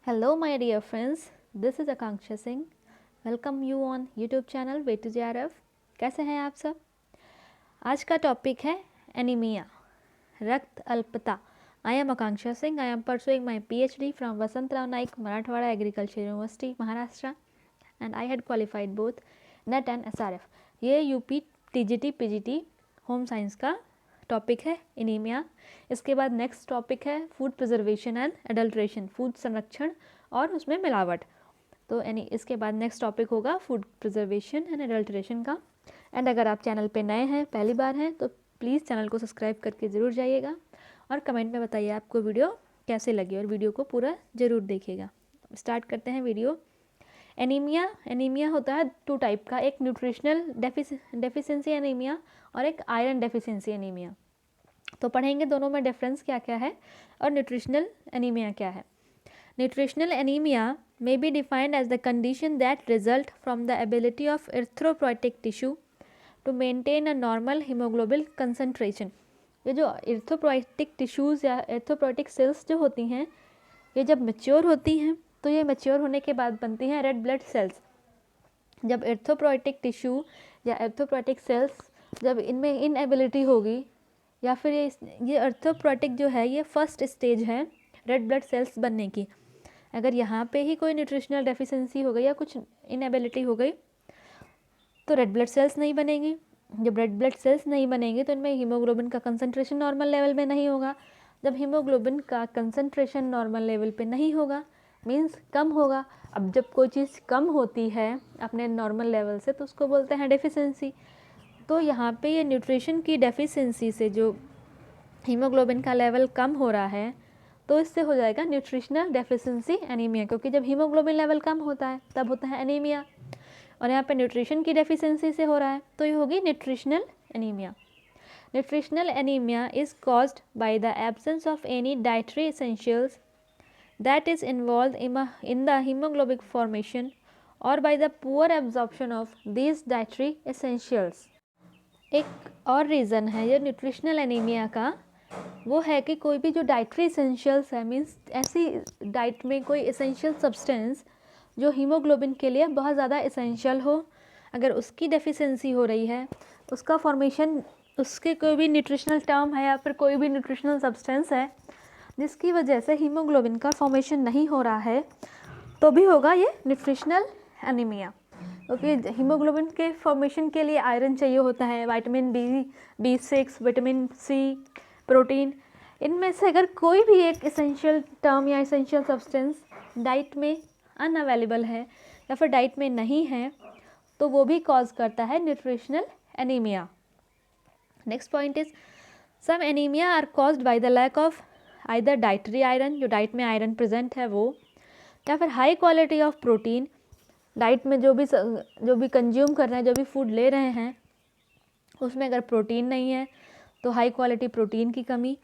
Hello my dear friends, this is Akanksha Singh. Welcome you on YouTube channel Way to JRF. कैसे हैं आप सब? आज का टॉपिक है एनीमिया, रक्त अल्पता. I am Akanksha Singh. I am pursuing my PhD from Vasantrao Naik Marathwada Agriculture University, Maharashtra, and I had qualified both NET and SRF. ये UP TGT PGT home science का topic है anaemia. इसके बाद next topic है food preservation and adulteration, food संरक्षण और उसमें मिलावट. तो इसके बाद नेक्स्ट टॉपिक होगा फूड प्रिजर्वेशन एंड एडल्ट्रेशन का. एंड अगर आप चैनल पे नए हैं, पहली बार हैं, तो प्लीज़ चैनल को सब्सक्राइब करके ज़रूर जाइएगा और कमेंट में बताइए आपको वीडियो कैसे लगी और वीडियो को पूरा ज़रूर देखिएगा. स्टार्ट करते हैं वीडियो. एनीमिया होता है टू टाइप का, एक न्यूट्रिशनल डेफिशिएंसी एनीमिया और एक आयरन डेफिशिएंसी एनीमिया. तो पढ़ेंगे दोनों में डिफरेंस क्या क्या है और न्यूट्रिशनल एनीमिया क्या है. Nutritional anaemia may be defined as the condition that result from the ability of erythropoietic tissue to maintain a normal hemoglobin concentration. ये जो erythropoietic tissues या erythropoietic cells जो होती हैं, ये जब मैच्योर होती हैं तो ये मैच्योर होने के बाद बनती हैं रेड ब्लड सेल्स. जब erythropoietic टिश्यू या erythropoietic सेल्स जब इनमें इनएबिलिटी होगी या फिर ये erythropoietic जो है ये फर्स्ट स्टेज है रेड ब्लड सेल्स बनने की. अगर यहाँ पे ही कोई न्यूट्रिशनल डेफिशिएंसी हो गई या कुछ इनएबिलिटी हो गई तो रेड ब्लड सेल्स नहीं बनेंगी. जब रेड ब्लड सेल्स नहीं बनेंगी तो इनमें हीमोग्लोबिन का कंसंट्रेशन नॉर्मल लेवल में नहीं होगा. जब हीमोग्लोबिन का कंसंट्रेशन नॉर्मल लेवल पे नहीं होगा मींस कम होगा. अब जब कोई चीज़ कम होती है अपने नॉर्मल लेवल से तो उसको बोलते हैं डेफिशिएंसी. तो यहाँ पे ये न्यूट्रिशन की डेफिशिएंसी से जो हीमोग्लोबिन का लेवल कम हो रहा है तो इससे हो जाएगा न्यूट्रिशनल डेफिशिएंसी एनीमिया, क्योंकि जब हीमोग्लोबिन लेवल कम होता है तब होता है एनीमिया. और यहाँ पे न्यूट्रिशन की डेफिशिएंसी से हो रहा है तो ये होगी nutritional anaemia. Nutritional anaemia is caused by the absence of any dietary essentials that is involve in the haemoglobin formation or by the poor absorption of these dietary essentials. एक और रीज़न है ये न्यूट्रिशनल एनीमिया का, वो है कि कोई भी जो डाइटरी एसेंशियल्स है मीन्स ऐसी डाइट में कोई एसेंशियल सब्सटेंस जो हीमोग्लोबिन के लिए बहुत ज़्यादा एसेंशियल हो, अगर उसकी डेफिशिएंसी हो रही है, उसका फॉर्मेशन, उसके कोई भी न्यूट्रिशनल टर्म है या फिर कोई भी न्यूट्रिशनल सब्सटेंस है जिसकी वजह से हीमोग्लोबिन का फॉर्मेशन नहीं हो रहा है तो भी होगा ये न्यूट्रिशनल एनीमिया. क्योंकि हीमोग्लोबिन के फॉर्मेशन के लिए आयरन चाहिए होता है, vitamin B6, vitamin C, protein. इनमें से अगर कोई भी एक एसेंशियल टर्म या एसेंशियल सब्सटेंस डाइट में अनअवेलेबल है या फिर डाइट में नहीं है तो वो भी कॉज करता है nutritional anaemia. Next point is some anaemia are caused by the lack of either dietary iron, जो डाइट में आयरन प्रेजेंट है वो, या फिर high quality of protein, diet में जो भी कंज्यूम कर रहे हैं, जो भी फूड ले रहे हैं उसमें अगर प्रोटीन नहीं है तो हाई क्वालिटी प्रोटीन की कमी,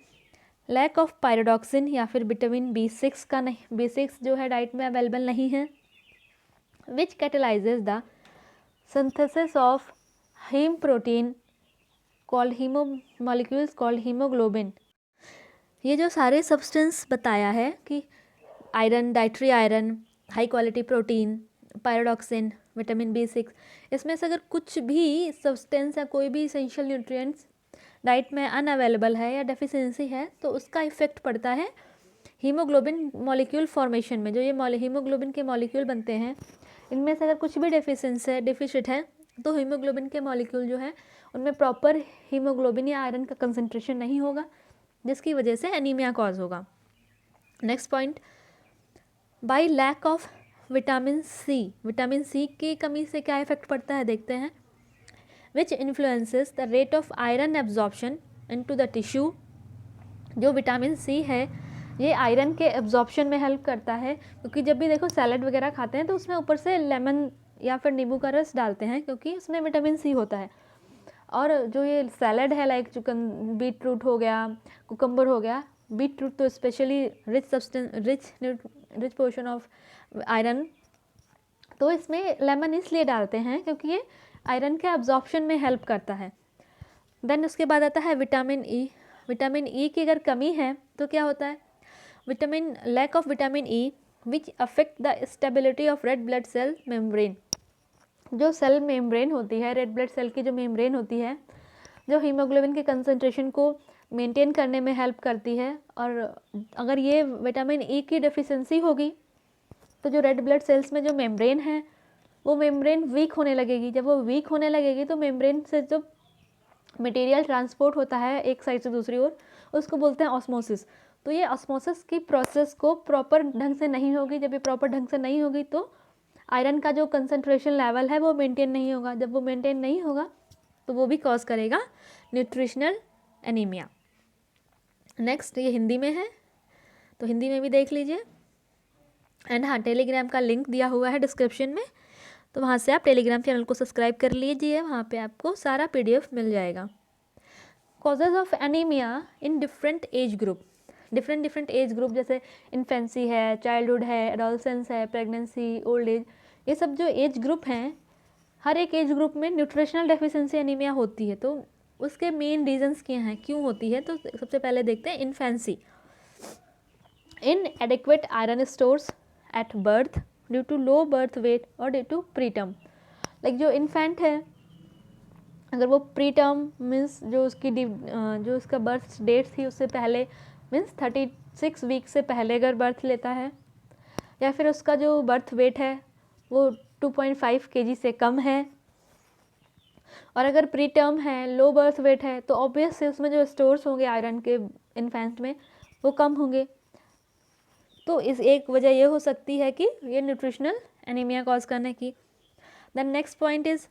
लैक ऑफ पायरोडॉक्सिन या फिर विटामिन B6 का नहीं, B6 जो है डाइट में अवेलेबल नहीं है, which catalyses the synthesis of haem protein called molecules called haemoglobin. ये जो सारे सब्सटेंस बताया है कि iron, dietary iron, high quality protein, pyridoxine, vitamin B6, इसमें से अगर कुछ भी सब्सटेंस या कोई भी इसेंशियल न्यूट्रिएंट्स डाइट में अनअवेलेबल है या डेफिशिएंसी है तो उसका इफेक्ट पड़ता है हीमोग्लोबिन मॉलिक्यूल फॉर्मेशन में. जो ये हीमोग्लोबिन के मॉलिक्यूल बनते हैं इनमें से अगर कुछ भी डेफिशिएंट है तो हीमोग्लोबिन के मॉलिक्यूल जो है उनमें प्रॉपर हीमोग्लोबिन या आयरन का कंसंट्रेशन नहीं होगा जिसकी वजह से एनीमिया कॉज होगा. Next point, by lack of vitamin C की कमी से क्या इफेक्ट पड़ता है देखते हैं. Which influences the rate of iron absorption into the tissue. जो विटामिन सी है ये आयरन के एब्जॉर्प्शन में हेल्प करता है, क्योंकि जब भी देखो सैलड वगैरह खाते हैं तो उसमें ऊपर से लेमन या फिर नींबू का रस डालते हैं क्योंकि उसमें विटामिन सी होता है. और जो ये सैलड है लाइक बीट रूट हो गया, कुकम्बर हो गया, बीट रूट तो specially rich portion of iron, तो इसमें लेमन इसलिए डालते हैं क्योंकि ये आयरन के एब्जॉर्प्शन में हेल्प करता है. देन उसके बाद आता है विटामिन ई. विटामिन ई की अगर कमी है तो क्या होता है, lack of vitamin E which affect the stability of red blood cell membrane. जो सेल मेम्ब्रेन होती है, रेड ब्लड सेल की जो मेम्ब्रेन होती है, जो हीमोग्लोबिन के कंसंट्रेशन को मेंटेन करने में हेल्प करती है। और अगर ये विटामिन ई की डेफिशिएंसी होगी तो जो रेड ब्लड सेल्स में जो मेम्ब्रेन है वो मेम्ब्रेन वीक होने लगेगी। जब वो वीक होने लगेगी तो मेम्ब्रेन से जो मटेरियल ट्रांसपोर्ट होता है एक साइड से दूसरी ओर, उसको बोलते हैं ऑस्मोसिस। तो ये ऑस्मोसिस की प्रोसेस को प्रॉपर ढंग से नहीं होगी। जब ये प्रॉपर ढंग से नहीं होगी तो आयरन का जो कंसंट्रेशन लेवल है वो मेंटेन नहीं होगा। जब वो मेंटेन नहीं होगा तो वो भी कॉज करेगा न्यूट्रिशनल एनीमिया। नेक्स्ट, ये हिंदी में है तो हिंदी में भी देख लीजिए। एंड हाँ, टेलीग्राम का लिंक दिया हुआ है डिस्क्रिप्शन में, तो वहाँ से आप टेलीग्राम चैनल को सब्सक्राइब कर लीजिए, वहाँ पे आपको सारा PDF मिल जाएगा। Causes of anaemia in different age group. Different age group जैसे इन्फेंसी है, चाइल्डहुड है, एडोलसेंस है, प्रेगनेंसी, ओल्ड एज, ये सब जो एज ग्रुप हैं, हर एक एज ग्रुप में न्यूट्रिशनल डेफिशिएंसी एनीमिया होती है। तो उसके मेन रीजंस क्या हैं, क्यों होती है? तो सबसे पहले देखते हैं infancy. inadequate iron stores at birth due to low birth weight or due to preterm। Like जो इन्फेंट है, अगर वो प्रीटर्म मीन्स जो उसकी जो उसका बर्थ डेट थी उससे पहले, मीन्स 36 वीक से पहले अगर बर्थ लेता है, या फिर उसका जो बर्थ वेट है वो 2.5 kg से कम है, और अगर प्री टर्म है, लो बर्थ वेट है, तो ऑब्वियस से उसमें जो स्टोर्स होंगे आयरन के इन्फेंट में वो कम होंगे। तो इस एक वजह ये हो सकती है कि ये न्यूट्रिशनल एनीमिया कॉज करने की। Then next point is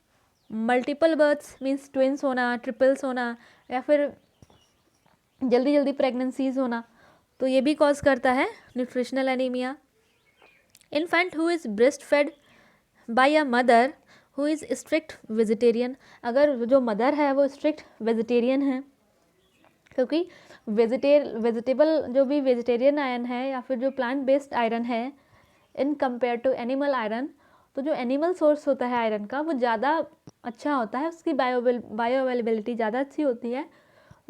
multiple births, means twins होना, ट्रिपल्स होना, या फिर जल्दी जल्दी प्रेगनेंसीज होना, तो ये भी कॉज करता है nutritional anaemia. Infant who is breast fed by a mother who is strict vegetarian. अगर जो मदर है वो स्ट्रिक्ट वेजिटेरियन है, क्योंकि वेजिटेबल जो भी वेजिटेरियन आयरन है या फिर जो प्लांट बेस्ड आयरन है in compare to animal iron, तो जो एनिमल सोर्स होता है आयरन का वो ज़्यादा अच्छा होता है, उसकी बायो अवेलेबिलिटी ज़्यादा अच्छी होती है।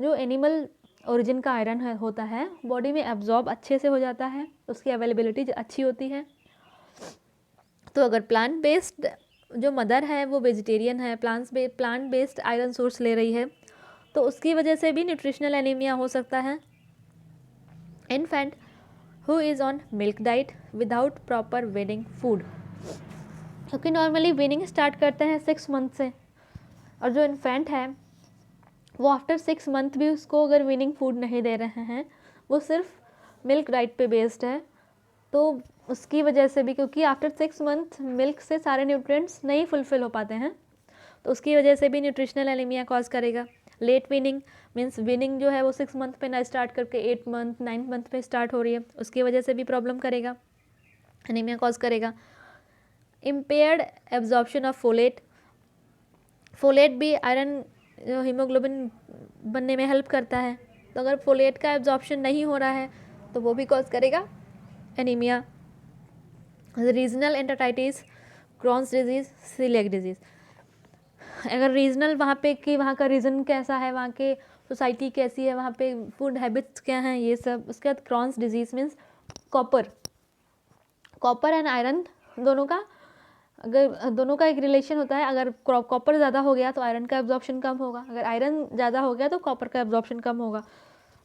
जो एनिमल ओरिजिन का आयरन होता है बॉडी में एब्जॉर्ब अच्छे से हो जाता है, उसकी अवेलेबिलिटी अच्छी होती है। तो अगर प्लांट बेस्ड जो मदर है वो वेजिटेरियन है, प्लांट बेस्ड आयरन सोर्स ले रही है, तो उसकी वजह से भी न्यूट्रिशनल एनीमिया हो सकता है। Infant who is on milk diet without proper weaning food, क्योंकि नॉर्मली वीनिंग स्टार्ट करते हैं 6 मंथ से, और जो इन्फेंट है वो आफ्टर 6 मंथ भी उसको अगर वीनिंग फूड नहीं दे रहे हैं, वो सिर्फ मिल्क डाइट पे बेस्ड है, तो उसकी वजह से भी, क्योंकि आफ्टर 6 मंथ मिल्क से सारे न्यूट्रिएंट्स नहीं फुलफिल हो पाते हैं, तो उसकी वजह से भी न्यूट्रिशनल एनीमिया कॉज करेगा। लेट वीनिंग मीन्स वीनिंग जो है वो 6 मंथ पे ना स्टार्ट करके 8 मंथ 9 मंथ पे स्टार्ट हो रही है, उसकी वजह से भी प्रॉब्लम करेगा, एनीमिया कॉज करेगा। Impaired absorption of folate, folate भी आयरन हीमोग्लोबिन बनने में हेल्प करता है, तो अगर फोलेट का एब्जॉर्प्शन नहीं हो रहा है तो वो भी कॉज करेगा anaemia. Regional enteritis, Crohn's disease, coeliac disease, अगर रीजनल वहाँ पे कि वहाँ का रीजन कैसा है, वहाँ के सोसाइटी कैसी है, वहाँ पे फूड हैबिट्स क्या हैं, ये सब। उसके बाद Crohn's disease means copper and iron दोनों का, अगर दोनों का एक रिलेशन होता है, अगर कॉपर ज़्यादा हो गया तो आयरन का एब्जॉर्प्शन कम होगा, अगर आयरन ज़्यादा हो गया तो कॉपर का एब्जॉर्प्शन कम होगा।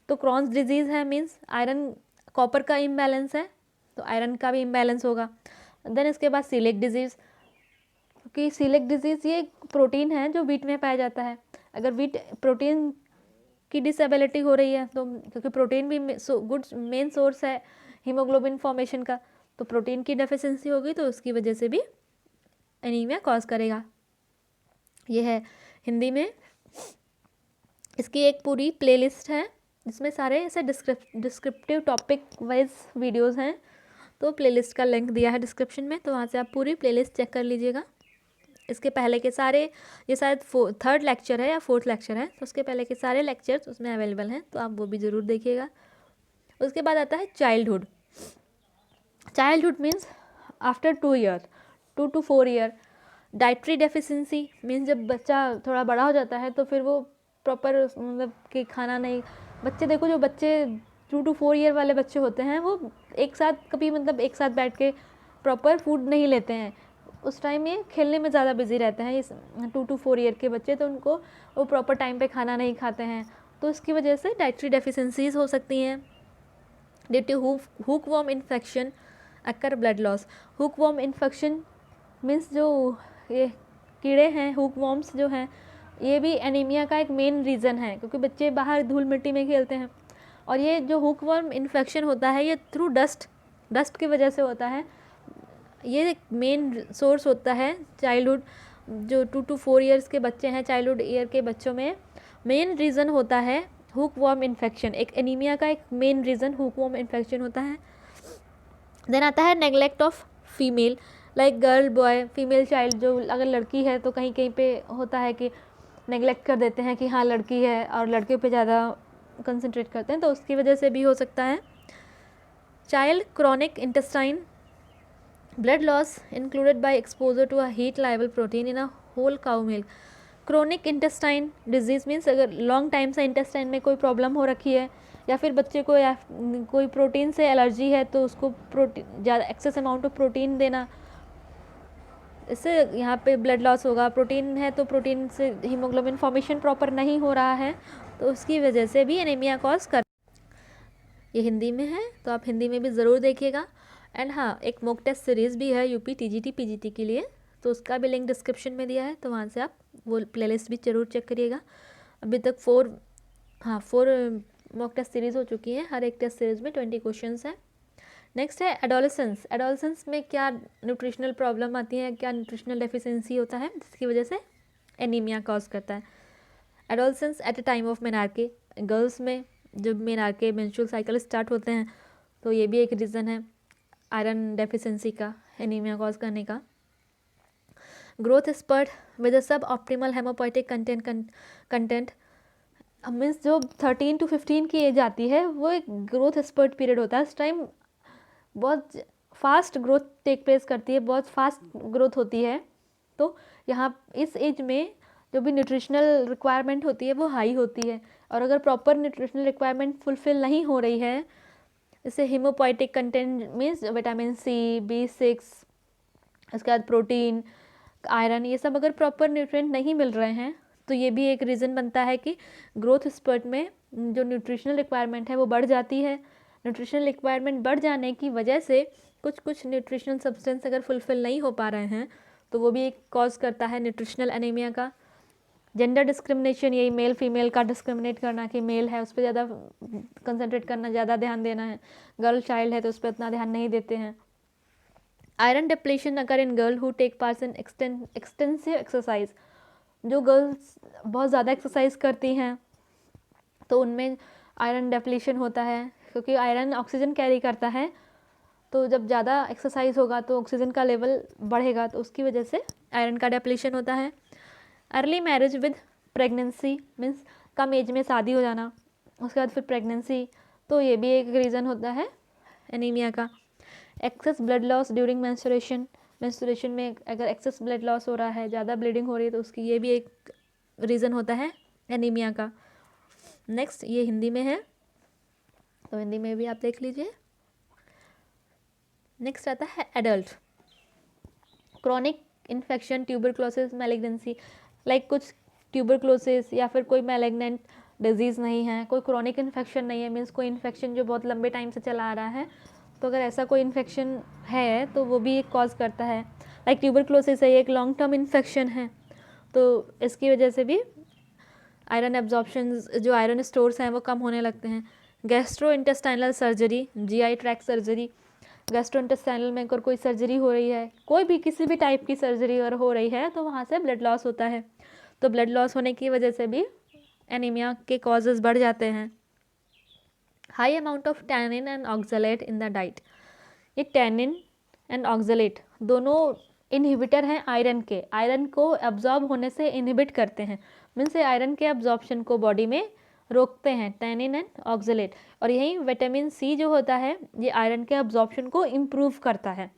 तो क्रॉन्स डिजीज़ है मीन्स आयरन कॉपर का इम्बैलेंस है तो आयरन का भी इम्बैलेंस होगा। देन इसके बाद सीलिएक डिजीज़, क्योंकि सीलिएक डिजीज़ ये प्रोटीन है जो वीट में पाया जाता है, अगर वीट प्रोटीन की डिसेबिलिटी हो रही है तो, क्योंकि प्रोटीन भी गुड मेन सोर्स है हीमोग्लोबिन फॉर्मेशन का, तो प्रोटीन की डेफिशिएंसी होगी तो उसकी वजह से भी एनीमिया कॉज करेगा। ये है हिंदी में। इसकी एक पूरी प्लेलिस्ट है जिसमें सारे ऐसे डिस्क्रिप्टिव टॉपिक वाइज वीडियोस हैं, तो प्लेलिस्ट का लिंक दिया है डिस्क्रिप्शन में, तो वहाँ से आप पूरी प्लेलिस्ट चेक कर लीजिएगा। इसके पहले के सारे, ये शायद 3rd लेक्चर है या 4th लेक्चर है, तो उसके पहले के सारे लेक्चर्स उसमें अवेलेबल हैं, तो आप वो भी ज़रूर देखिएगा। उसके बाद आता है childhood. Childhood means after 2 year, 2 to 4 year. Dietary deficiency means जब बच्चा थोड़ा बड़ा हो जाता है तो फिर वो प्रॉपर मतलब कि खाना नहीं, बच्चे देखो जो बच्चे 2 to 4 ईयर वाले बच्चे होते हैं वो एक साथ कभी मतलब एक साथ बैठ के प्रॉपर फूड नहीं लेते हैं, उस टाइम ये खेलने में ज़्यादा बिजी रहते हैं। इस 2 to 4 ईयर के बच्चे, तो उनको वो प्रॉपर टाइम पे खाना नहीं खाते हैं, तो इसकी वजह से डाइटरी डेफिशिएंसीज हो सकती हैं। Due to hookworm infection occur blood loss. Hookworm infection means जो ये कीड़े हैं, हुक वॉर्म्स जो हैं, ये भी एनीमिया का एक मेन रीज़न है, क्योंकि बच्चे बाहर धूल मिट्टी में खेलते हैं। और ये जो हुक वॉर्म इन्फेक्शन होता है ये थ्रू डस्ट की वजह से होता है। ये मेन सोर्स होता है चाइल्डहुड, जो 2 to 4 ईयर्स के बच्चे हैं, चाइल्डहुड ईयर के बच्चों में मेन रीज़न होता है हुक वॉर्म इन्फेक्शन। एक एनीमिया का एक main reason hook warm infection होता है। देन आता है neglect of female, like girl boy, female child, जो अगर लड़की है तो कहीं कहीं पे होता है कि नेग्लेक्ट कर देते हैं कि हाँ लड़की है, और लड़के पे ज़्यादा कंसंट्रेट करते हैं, तो उसकी वजह से भी हो सकता है। Child chronic intestine blood loss included by exposure to a heat labile protein in a whole cow milk. Chronic intestine disease means अगर लॉन्ग टाइम से इंटेस्टाइन में कोई प्रॉब्लम हो रखी है, या फिर बच्चे को या कोई प्रोटीन से एलर्जी है, तो उसको प्रोटीन ज़्यादा एक्सेस अमाउंट ऑफ प्रोटीन देना, इससे यहाँ पे ब्लड लॉस होगा। प्रोटीन है तो प्रोटीन से हीमोग्लोबिन फॉर्मेशन प्रॉपर नहीं हो रहा है, तो उसकी वजह से भी एनीमिया कॉज कर। ये हिंदी में है तो आप हिंदी में भी ज़रूर देखिएगा। एंड हाँ, एक मॉक टेस्ट सीरीज़ भी है यूपी टीजीटी पीजीटी के लिए, तो उसका भी लिंक डिस्क्रिप्शन में दिया है, तो वहाँ से आप वो प्लेलिस्ट भी ज़रूर चेक करिएगा। अभी तक 4 मॉक टेस्ट सीरीज़ हो चुकी हैं, हर एक टेस्ट सीरीज़ में 20 क्वेश्चंस हैं। नेक्स्ट है एडोलेसेंस। एडोलेसेंस में क्या न्यूट्रिशनल प्रॉब्लम आती है, क्या न्यूट्रिशनल डेफिशिएंसी होता है जिसकी वजह से एनीमिया कॉज करता है। Adolescence at a time of menarche, girls में जब मेनार्के मेंस्ट्रुअल साइकिल स्टार्ट होते हैं, तो ये भी एक रीज़न है आयरन डेफिशिएंसी का, एनीमिया कॉज करने का। ग्रोथ स्पर्ट विद अ सब ऑप्टिमल हेमोपोइटिक कंटेंट मीन्स जो 13 to 15 की एज आती है, वो एक ग्रोथ स्पर्ट पीरियड होता है। इस टाइम बहुत फास्ट ग्रोथ टेक प्लेस करती है, बहुत फास्ट ग्रोथ होती है, तो यहाँ इस एज में जो भी न्यूट्रिशनल रिक्वायरमेंट होती है वो हाई होती है। और अगर प्रॉपर न्यूट्रिशनल रिक्वायरमेंट फुलफिल नहीं हो रही है, जैसे haemopoietic content means vitamin C, B6, उसके बाद प्रोटीन, आयरन, ये सब अगर प्रॉपर न्यूट्रिएंट नहीं मिल रहे हैं, तो ये भी एक रीज़न बनता है कि ग्रोथ स्पर्ट में जो न्यूट्रिशनल रिक्वायरमेंट है वो बढ़ जाती है। न्यूट्रिशनल रिक्वायरमेंट बढ़ जाने की वजह से कुछ न्यूट्रिशनल सब्सटेंस अगर फुलफिल नहीं हो पा रहे हैं, तो वो भी एक कॉज करता है न्यूट्रिशनल एनीमिया का। जेंडर डिस्क्रिमिनेशन, यही मेल फीमेल का डिस्क्रिमिनेट करना कि मेल है उस पर ज़्यादा कंसंट्रेट करना, ज़्यादा ध्यान देना है, गर्ल चाइल्ड है तो उस पर उतना ध्यान नहीं देते हैं। आयरन डिप्लीशन अगर in girl who take part in extensive exercise, जो गर्ल्स बहुत ज़्यादा एक्सरसाइज करती हैं तो उनमें आयरन डिप्लीशन होता है, क्योंकि आयरन ऑक्सीजन कैरी करता है, तो जब ज़्यादा एक्सरसाइज होगा तो ऑक्सीजन का लेवल बढ़ेगा, तो उसकी वजह से आयरन का डिप्लीशन होता है। Early marriage with pregnancy means कम एज में शादी हो जाना, उसके बाद फिर प्रेगनेंसी, तो ये भी एक रीज़न होता है एनीमिया का। Excess blood loss during menstruation में अगर एक्सेस ब्लड लॉस हो रहा है, ज़्यादा ब्लीडिंग हो रही है, तो उसकी ये भी एक रीज़न होता है एनीमिया का। नेक्स्ट ये हिंदी में है, तो हिंदी में भी आप देख लीजिए। नेक्स्ट आता है adult. Chronic infection, tuberculosis, malignancy, like कुछ ट्यूबरक्लोसिस या फिर कोई मैलिग्नेंट डिजीज़ नहीं है, कोई क्रॉनिक इन्फेक्शन नहीं है, मीन्स कोई इन्फेक्शन जो बहुत लंबे टाइम से चला आ रहा है, तो अगर ऐसा कोई इन्फेक्शन है तो वो भी एक कॉज करता है। लाइक ट्यूबरक्लोसिस है, ये एक लॉन्ग टर्म इन्फेक्शन है, तो इसकी वजह से भी आयरन एब्जॉर्प्शन, जो आयरन स्टोर्स हैं वो कम होने लगते हैं। Gastro intestinal surgery, GI track surgery, gastro intestinal में अगर कोई सर्जरी हो रही है, कोई भी किसी भी टाइप की सर्जरी अगर हो रही है, तो वहाँ से ब्लड लॉस होता है, तो ब्लड लॉस होने की वजह से भी एनीमिया के कॉजेज़ बढ़ जाते हैं। High amount of tannin and oxalate in the diet, ये टैनिन एंड ऑक्सलेट दोनों इनहिबिटर हैं आयरन के, आयरन को एब्जॉर्ब होने से इनहिबिट करते हैं, मीन्स आयरन के एब्जॉर्प्शन को बॉडी में रोकते हैं, टैनिन एंड ऑक्सलेट। और यही विटामिन सी जो होता है, ये आयरन के एब्जॉर्प्शन को इम्प्रूव करता है।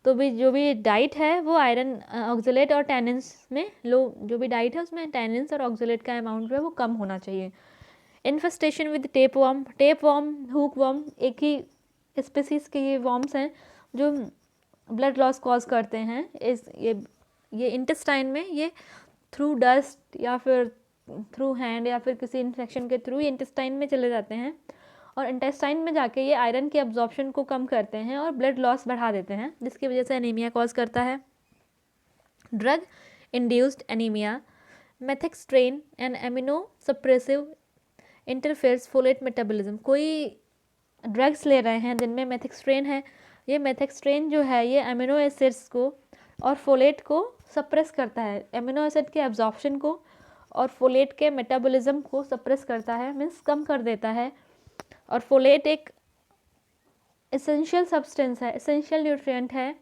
तो भी जो भी डाइट है वो आयरन, ऑक्सलेट और टैनिन्स में जो भी डाइट है उसमें टैनिन्स और ऑक्सलेट का अमाउंट जो है वो कम होना चाहिए। Infestation with tape warm, hook warm एक ही स्पीसीज़ के ये वॉर्म्स हैं जो ब्लड लॉस कॉज करते हैं। ये इंटेस्टाइन में ये थ्रू डस्ट या फिर थ्रू हैंड या फिर किसी इन्फेक्शन के थ्रू ये इंटेस्टाइन में चले जाते हैं और इंटेस्टाइन में जाके ये आयरन के एब्जॉर्प्शन को कम करते हैं और ब्लड लॉस बढ़ा देते हैं, जिसकी वजह से एनीमिया कॉज करता है। Drug induced anaemia, methotrexate and immunosuppressive interferes folate metabolism. कोई ड्रग्स ले रहे हैं जिनमें मेथेक्सट्रेन है, ये मेथेक्सट्रेन जो है ये एमिनो एसिड्स को और फोलेट को सप्रेस करता है, एमिनो एसिड के एब्जॉर्प्शन को और फोलेट के मेटाबॉलिज्म को सप्रेस करता है, मीन्स कम कर देता है। और फोलेट एक एसेंशियल सब्सटेंस है, एसेंशियल न्यूट्रिएंट है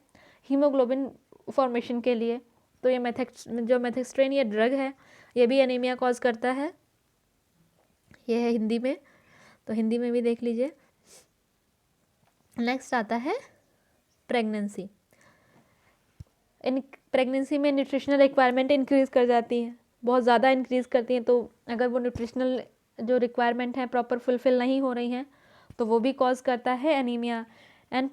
हीमोग्लोबिन फॉर्मेशन के लिए। तो ये मेथेक्सट्रेन ये ड्रग है, ये भी एनीमिया कॉज करता है। ये है हिंदी में, तो हिंदी में भी देख लीजिए। नेक्स्ट आता है प्रेगनेंसी। इन प्रेगनेंसी में न्यूट्रिशनल रिक्वायरमेंट इंक्रीज़ कर जाती है, बहुत ज़्यादा इंक्रीज़ करती हैं। तो अगर वो न्यूट्रिशनल जो रिक्वायरमेंट है प्रॉपर फुलफ़िल नहीं हो रही हैं तो वो भी कॉज करता है एनीमिया। एंड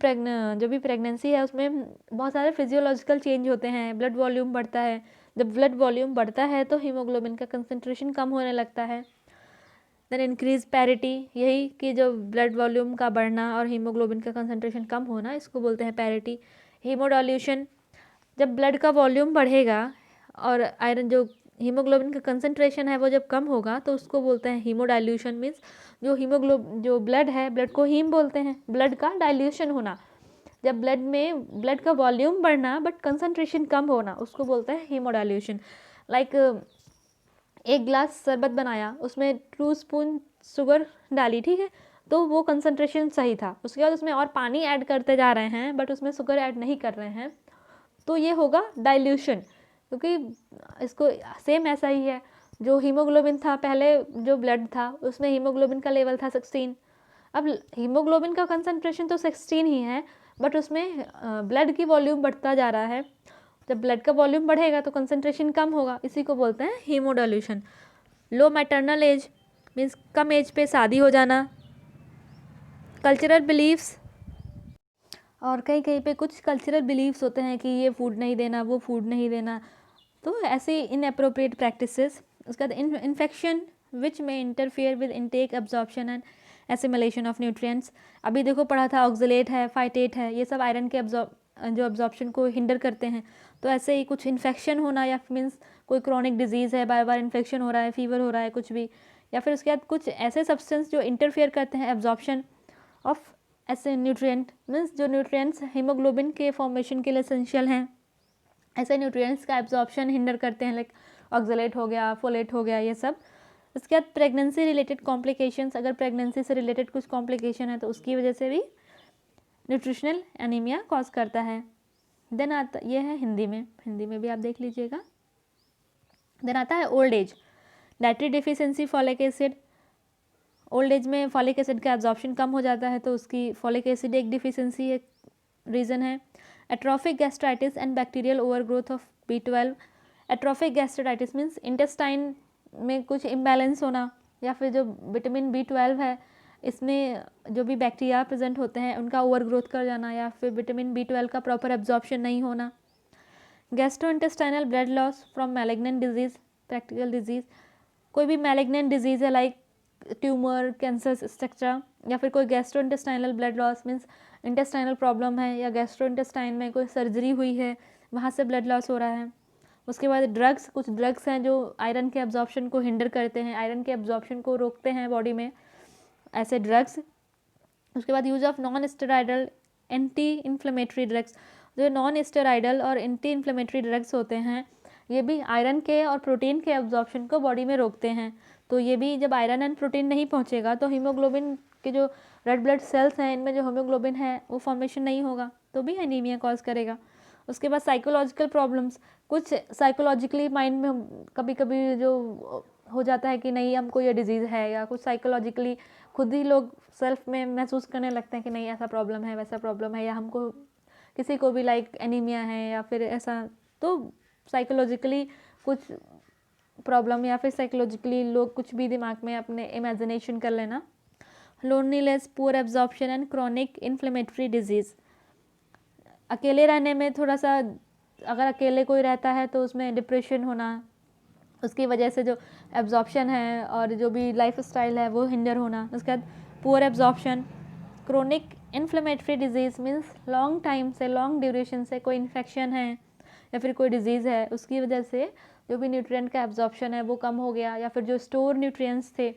जो भी प्रेगनेंसी है उसमें बहुत सारे फिजियोलॉजिकल चेंज होते हैं, ब्लड वॉल्यूम बढ़ता है। जब ब्लड वॉल्यूम बढ़ता है तो हीमोग्लोबिन का कंसंट्रेशन कम होने लगता है। देन इंक्रीज पैरिटी, यही कि जो ब्लड वॉल्यूम का बढ़ना और हीमोग्लोबिन का कंसंट्रेशन कम होना, इसको बोलते हैं पैरिटी। हीमोडाइल्यूशन, जब ब्लड का वॉल्यूम बढ़ेगा और आयरन जो हीमोग्लोबिन का कंसंट्रेशन है वो जब कम होगा तो उसको बोलते हैं हीमोडाइल्यूशन। मीन्स जो ब्लड है, ब्लड को हीम बोलते हैं, ब्लड का डाइल्यूशन होना। जब ब्लड का वॉल्यूम बढ़ना बट कंसंट्रेशन कम होना, उसको बोलते हैं हीमोडाइल्यूशन। लाइक एक ग्लास शरबत बनाया, उसमें 2 स्पून शुगर डाली, ठीक है, तो वो कंसंट्रेशन सही था। उसके बाद उसमें और पानी ऐड करते जा रहे हैं बट उसमें शुगर ऐड नहीं कर रहे हैं, तो ये होगा डाइल्यूशन। क्योंकि इसको सेम ऐसा ही है, जो हीमोग्लोबिन था पहले, जो ब्लड था उसमें हीमोग्लोबिन का लेवल था 16। अब हीमोग्लोबिन का कंसंट्रेशन तो 16 ही है बट उसमें ब्लड की वॉल्यूम बढ़ता जा रहा है। जब ब्लड का वॉल्यूम बढ़ेगा तो कंसंट्रेशन कम होगा, इसी को बोलते हैं हीमोडाइल्यूशन। लो मैटरनल एज मीन्स कम एज पे शादी हो जाना। कल्चरल बिलीव्स, और कहीं पे कुछ कल्चरल बिलीव्स होते हैं कि ये फूड नहीं देना, वो फूड नहीं देना, तो ऐसे इनअप्रोप्रिएट प्रैक्टिसेस। उसके बाद इन्फेक्शन विच में interfere with intake absorption and assimilation of nutrients. अभी देखो पढ़ा था, ऑक्सलेट है, फाइटेट है, ये सब आयरन के जो एब्जॉर्प्शन को हिंडर करते हैं। तो ऐसे ही कुछ इन्फेक्शन होना या मीन्स कोई क्रॉनिक डिजीज़ है, बार बार इन्फेक्शन हो रहा है, फीवर हो रहा है, कुछ भी, या फिर उसके बाद कुछ ऐसे सब्सटेंस जो इंटरफियर करते हैं एब्जॉर्प्शन ऑफ ऐसे न्यूट्रिएंट, मीन्स जो न्यूट्रिएंट्स हीमोग्लोबिन के फॉर्मेशन के लिए एसेंशियल हैं, ऐसे न्यूट्रिएंट्स का एब्जॉर्प्शन हिंडर करते हैं, लाइक ऑक्सलेट हो गया, फोलेट हो गया, ये सब। उसके बाद प्रेगनेंसी रिलेटेड कॉम्प्लिकेशंस, अगर प्रेगनेंसी से रिलेटेड कुछ कॉम्प्लिकेशन है तो उसकी वजह से भी न्यूट्रिशनल एनीमिया कॉज करता है। देन आता ये है हिंदी में भी आप देख लीजिएगा। देन आता है old age, dietary deficiency, folic acid. Old age में फॉलिक एसिड का एब्जॉर्प्शन कम हो जाता है तो उसकी फॉलिक एसिड एक डिफिशियंसी एक रीज़न है। Atrophic gastritis and bacterial overgrowth of B12। Atrophic gastritis means intestine में कुछ इम्बैलेंस होना, या फिर जो विटामिन B12 है इसमें जो भी बैक्टीरिया प्रेजेंट होते हैं उनका ओवरग्रोथ कर जाना, या फिर विटामिन B12 का प्रॉपर एब्जॉर्प्शन नहीं होना। Gastrointestinal blood loss from malignant disease, practical disease, कोई भी मैलिग्नेंट डिजीज़ है लाइक ट्यूमर, कैंसर एक्सेट्रा, या फिर कोई gastrointestinal blood loss means intestinal problem है या गैस्ट्रोइंटेस्टाइन में कोई सर्जरी हुई है, वहाँ से ब्लड लॉस हो रहा है। उसके बाद ड्रग्स, कुछ ड्रग्स हैं जो आयरन के एब्जॉर्प्शन को हिंडर करते हैं, आयरन के एब्जॉर्प्शन को रोकते हैं बॉडी में, ऐसे ड्रग्स। उसके बाद use of non steroidal anti inflammatory drugs, जो नॉन स्टेरॉइडल और एंटी इन्फ्लेमेटरी ड्रग्स होते हैं ये भी आयरन के और प्रोटीन के एब्जॉर्प्शन को बॉडी में रोकते हैं। तो ये भी जब आयरन एंड प्रोटीन नहीं पहुंचेगा तो हीमोग्लोबिन के जो रेड ब्लड सेल्स हैं इनमें जो हीमोग्लोबिन है वो फॉर्मेशन नहीं होगा, तो भी एनीमिया कॉज करेगा। उसके बाद साइकोलॉजिकल प्रॉब्लम्स, कुछ साइकोलॉजिकली माइंड में कभी कभी जो हो जाता है कि नहीं हमको ये डिजीज़ है, या कुछ साइकोलॉजिकली खुद ही लोग सेल्फ में महसूस करने लगते हैं कि नहीं ऐसा प्रॉब्लम है, वैसा प्रॉब्लम है, या हमको किसी को भी लाइक एनीमिया है या फिर ऐसा, तो साइकोलॉजिकली कुछ प्रॉब्लम या फिर साइकोलॉजिकली लोग कुछ भी दिमाग में अपने इमेजिनेशन कर लेना, loneliness, poor absorption and chronic inflammatory disease. अकेले रहने में थोड़ा सा, अगर अकेले कोई रहता है तो उसमें डिप्रेशन होना, उसकी वजह से जो एब्जॉर्प्शन है और जो भी लाइफ स्टाइल है वो हिंडर होना। उसके बाद poor absorption, chronic inflammatory disease means long time से, लॉन्ग ड्यूरेशन से कोई इन्फेक्शन है या फिर कोई डिजीज़ है, उसकी वजह से जो भी न्यूट्रिएंट का एब्जॉर्प्शन है वो कम हो गया, या फिर जो स्टोर न्यूट्रिएंट्स थे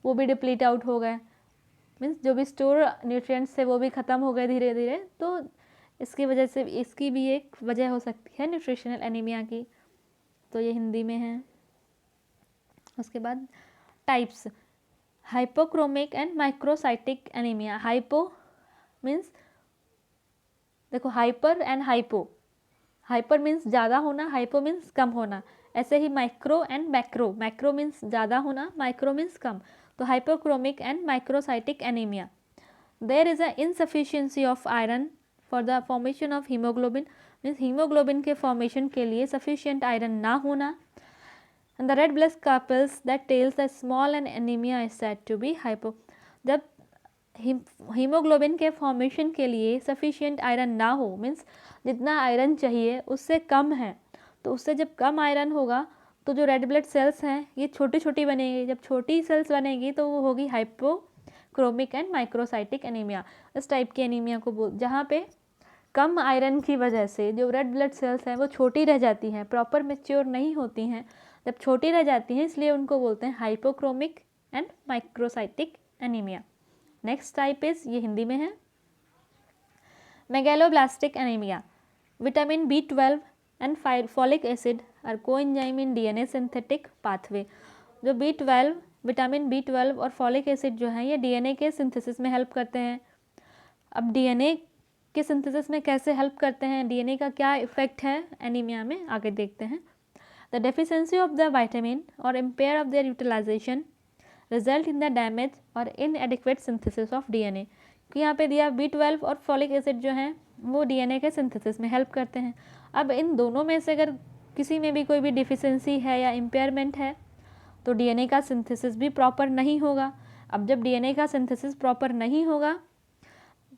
वो भी डिप्लीट आउट हो गए, मीन्स जो भी स्टोर न्यूट्रिएंट्स थे वो भी ख़त्म हो गए धीरे धीरे। तो इसकी वजह से, इसकी भी एक वजह हो सकती है न्यूट्रिशनल एनीमिया की। तो ये हिंदी में है। उसके बाद types, hypochromic and microcytic anaemia. Hypo means, देखो hyper and hypo, hyper means ज़्यादा होना, हाइपो मीन्स कम होना। ऐसे ही micro and macro, macro means ज़्यादा होना, माइक्रो मीन्स कम। तो hypochromic and microcytic anaemia. There is a insufficiency of iron for the formation of haemoglobin, means haemoglobin के फॉर्मेशन के लिए सफिशियंट आयरन ना होना। And the red blood scalpels that tells the small and anaemia is said to be hypo. जब haemoglobin के formation के लिए sufficient iron ना हो, मीन्स जितना आयरन चाहिए उससे कम है, तो उससे जब कम आयरन होगा तो जो रेड ब्लड सेल्स हैं ये छोटी छोटी बनेगी। जब छोटी सेल्स बनेगी तो वो होगी हाइपोक्रोमिक एंड माइक्रोसाइटिक एनीमिया। इस टाइप की एनीमिया को जहाँ पे कम आयरन की वजह से जो रेड ब्लड सेल्स हैं वो छोटी रह जाती हैं, प्रॉपर मेच्योर नहीं होती हैं। जब छोटी रह जाती हैं इसलिए उनको बोलते हैं hypochromic and microcytic anaemia. Next type is, ये हिंदी में है, megaloblastic anaemia. Vitamin B12 and folic acid are coenzyme in DNA synthetic pathway. जो B12, विटामिन B12 और फॉलिक एसिड जो है ये DNA के सिंथेसिस में हेल्प करते हैं। अब DNA के सिंथेसिस में कैसे हेल्प करते हैं, DNA का क्या इफेक्ट है एनीमिया में, आगे देखते हैं। The deficiency of the vitamin or impair of their utilisation result in the damage or inadequate synthesis of DNA। कि यहाँ पे दिया B12 और फॉलिक एसिड जो हैं वो DNA के सिंथेसिस में हेल्प करते हैं। अब इन दोनों में से अगर किसी में भी कोई भी डिफिशिएंसी है या इम्पेयरमेंट है तो DNA का सिंथेसिस भी प्रॉपर नहीं होगा। अब जब DNA का सिंथेसिस प्रॉपर नहीं होगा,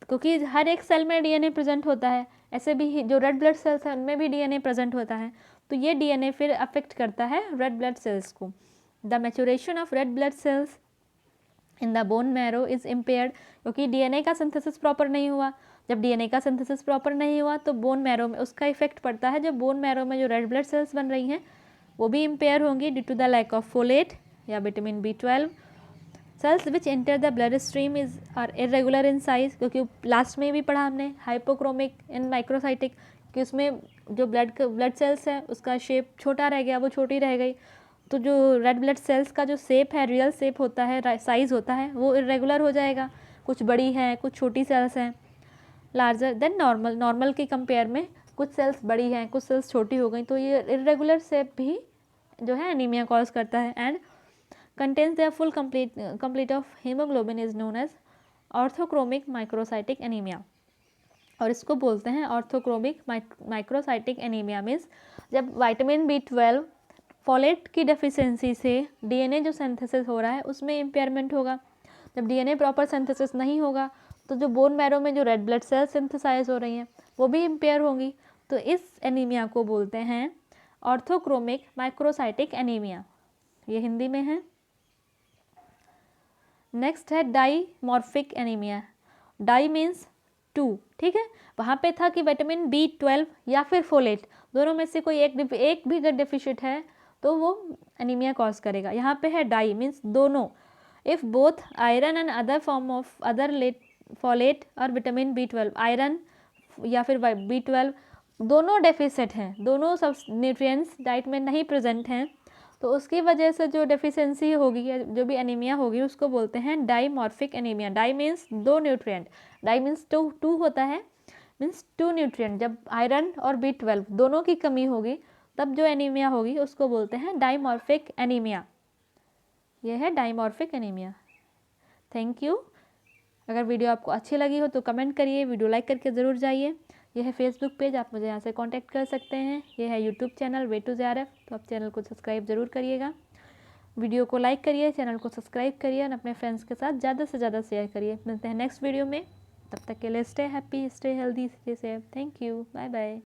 क्योंकि हर एक सेल में DNA प्रेजेंट होता है, ऐसे भी जो रेड ब्लड सेल्स हैं उनमें भी DNA प्रेजेंट होता है, तो ये DNA फिर अफेक्ट करता है रेड ब्लड सेल्स को। The maturation of red blood cells in the bone marrow is impaired, क्योंकि DNA का सिंथेसिस प्रॉपर नहीं हुआ। जब DNA का सिंथेसिस प्रॉपर नहीं हुआ तो बोन मैरो में उसका इफेक्ट पड़ता है। जब बोन मैरो में जो रेड ब्लड सेल्स बन रही हैं वो भी इम्पेयर होंगी due to the lack of folate या vitamin B12। Cells which enter the blood stream is are irregular in size, क्योंकि लास्ट में भी पढ़ा हमने हाइपोक्रोमिक एंड माइक्रोसाइटिक कि उसमें जो ब्लड सेल्स है उसका शेप छोटा रह गया, वो छोटी रह गई। तो जो रेड ब्लड सेल्स का जो शेप है, रियल शेप होता है, साइज़ होता है, वो इरेगुलर हो जाएगा। कुछ बड़ी हैं, कुछ छोटी सेल्स हैं, लार्जर देन नॉर्मल, नॉर्मल के कंपेयर में कुछ सेल्स बड़ी हैं, कुछ सेल्स छोटी हो गई, तो ये इरेगुलर शेप भी जो है एनीमिया कॉज करता है। And contains the full complete of haemoglobin is known as orthochromic microcytic anaemia, और इसको बोलते हैं ऑर्थोक्रोमिक माइक्रोसाइटिक एनीमिया। मीन्स जब विटामिन B12 फॉलेट की डेफिशिएंसी से DNA जो सिंथेसिस हो रहा है उसमें इम्पेयरमेंट होगा। जब DNA प्रॉपर सिंथेसिस नहीं होगा तो जो बोन मैरो में जो रेड ब्लड सेल्स सिंथेसाइज हो रही हैं वो भी इम्पेयर होंगी। तो इस एनीमिया को बोलते हैं ऑर्थोक्रोमिक माइक्रोसाइटिक एनीमिया। ये हिंदी में है। नेक्स्ट है डाईमॉर्फिक एनीमिया। डाई मीन्स टू, ठीक है। वहाँ पे था कि विटामिन B12 या फिर फोलेट, दोनों में से कोई एक भी अगर डेफिशिएंट है तो वो एनीमिया कॉज करेगा। यहाँ पे है डाई मीन्स दोनों। If both iron and other form of other folate और विटामिन B12, आयरन या फिर B12 दोनों डेफिसिट हैं, दोनों सब न्यूट्रिएंट्स डाइट में नहीं प्रेजेंट हैं, तो उसकी वजह से जो डेफिशिएंसी होगी या जो भी एनीमिया होगी उसको बोलते हैं डाईमॉर्फिक एनीमिया। डाई मीन्स दो न्यूट्रिएंट, डाई मीन्स टू होता है, मीन्स टू न्यूट्रिएंट। जब आयरन और B12 दोनों की कमी होगी तब जो एनीमिया होगी उसको बोलते हैं डाईमॉर्फिक एनीमिया। यह है डाईमॉर्फिक एनीमिया। Thank you. अगर वीडियो आपको अच्छी लगी हो तो कमेंट करिए, वीडियो लाइक करके ज़रूर जाइए। यह है फेसबुक पेज, आप मुझे यहाँ से कांटेक्ट कर सकते हैं। यह है YouTube channel way to JRF, तो आप चैनल को सब्सक्राइब ज़रूर करिएगा। वीडियो को लाइक करिए, चैनल को सब्सक्राइब करिए और अपने फ्रेंड्स के साथ ज़्यादा से ज़्यादा शेयर करिए। मिलते हैं नेक्स्ट वीडियो में, तब तक के लिए stay happy, stay healthy, stay safe. Thank you, bye bye.